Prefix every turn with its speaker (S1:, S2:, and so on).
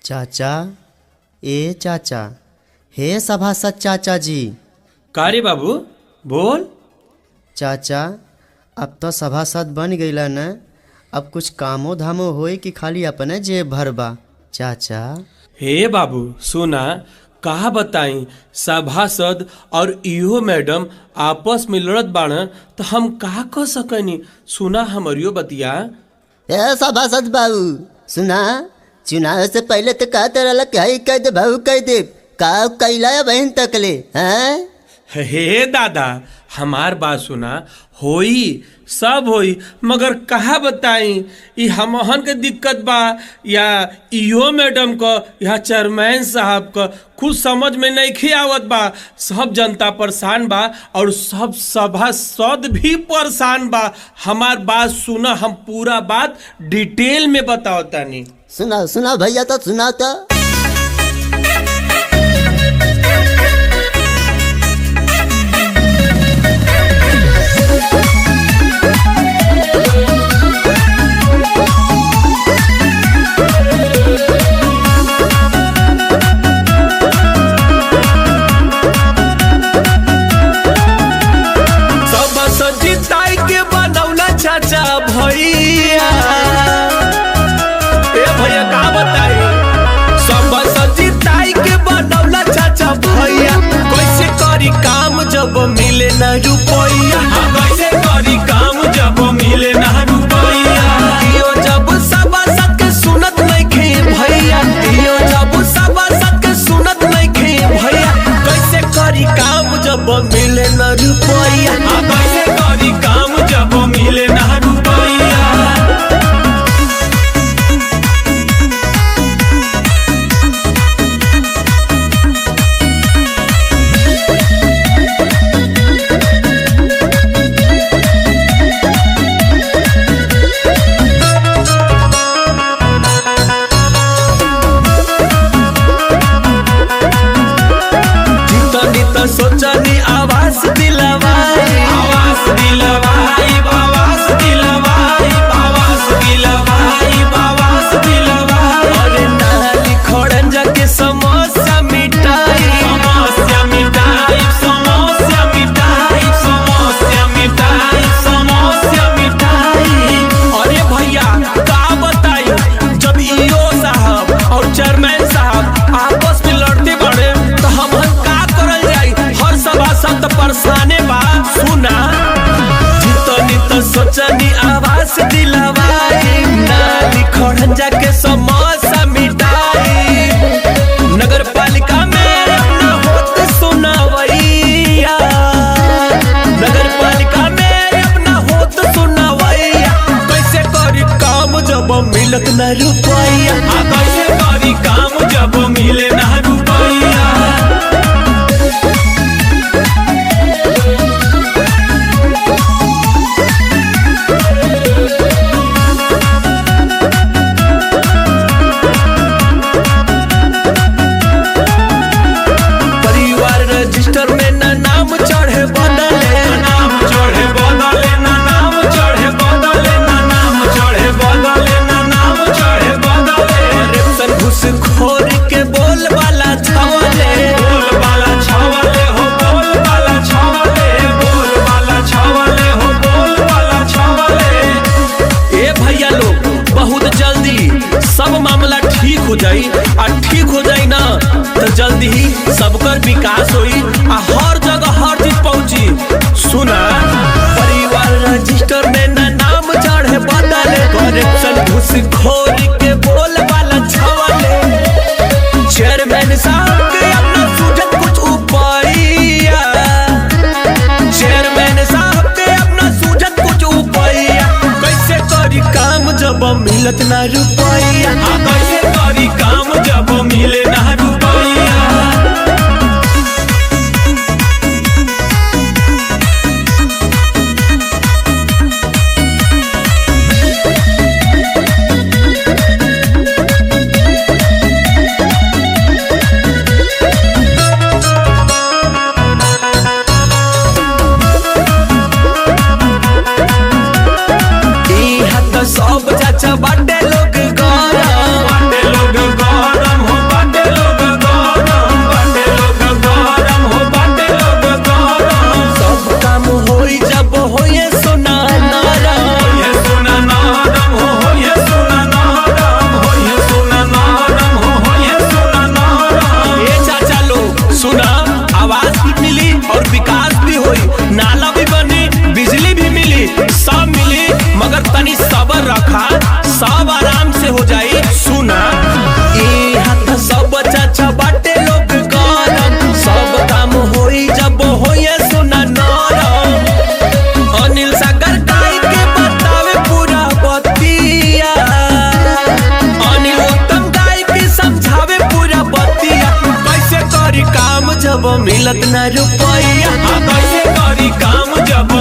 S1: चाचा, ए चाचा, हे सभासद चाचा जी।
S2: का रे बाबू बोल।
S1: चाचा, अब तो सभासद बन गईला न, अब कुछ कामो धामो होए कि खाली अपने जेब भरबा। चाचा
S2: हे बाबू सुना, कहा बताई सभासद और इहो मैडम आपस में लड़त बाण तो हम कहा कह सकनी। सुना हमरियो बतिया।
S1: ए सभासद बाबू सुना, चुनाव से पहले तो कहते रहला कि कह दे भाऊ कह दे, का कैला बहन तकले हैं?
S2: हे दादा हमार बात सुना, होई सब होई, मगर कहा बताई ई हमहन के दिक्कत बा या इहो मैडम को या चेयरमैन साहब को कुछ समझ में नहीं आवत बा। सब जनता परेशान बा और सब सभासद भी परेशान बा। हमार बात सुना, हम पूरा बात डिटेल में बताओ तानी।
S1: सुना सुना भैया, तो सुना तो।
S2: चाचा भैया, ए भैया का बताई, सब सजीताई के बनौला चाचा भैया। कैसे करी काम जब मिले ना रुपैया, कैसे करी काम जब मिले ना रुपैया। यो जब सभासद के सुनत नहीं खे भैया, यो जब सभासद के सुनत नहीं खे भैया। कैसे करी काम जब मिले ना रुपैया, कैसे करी काम जब मिले ना रुपैया। सोचनी आवास दिलवाई, आवास दिलवाई, आवास दिलवाई, आवास दिलवाई, आवास दिलवाई। अरे नाली खोड़न जाके समस्या मिटाई, समस्या मिटाई, समस्या मिटाई, समस्या मिटाई, समस्या मिटाई। अरे भैया का बताई, जब ईओ साहब और चेयरमैन साहब आपस में लड़ते बड़े तो हम सभासद परेशाने बा। सुना जितनी तो सोचनी आवास दिलवाई, नाली खोड़न जाके समस्या मिटाई। नगर पालिका में अपना होत सुनावैया, नगर पालिका में अपना होत सुनावैया। कैसे करी काम जब मिलत न रुपैया, कैसे करी काम जब मिले न रुपैया। खोर के बोल वाला छावले, बोल वाला छावले हो, बोल वाला छावले, बोल वाला छावले हो, बोल वाला छावले। ए भैया लोग बहुत जल्दी सब मामला ठीक हो जाई, और ठीक हो जाई ना तो जल्दी ही सबकर विकास होई और हर जगह हर चीज पहुंची। सुना परिवार रजिस्टर में ना नाम चढ़े बदले, करेक्शन घूसखोर के बोल वाला छावले। चेयरमैन साहब के अपना सूझत कुछ उपाया, चेयरमैन साहब के अपना सूझत कुछ उपाया। कैसे करी काम जब मिलत ना रुपैया, कैसे करी काम जब मिले ना रुपैया। सब चाचा बाटे लोग जब मिलत ना रुपैया कैसे करी काम जब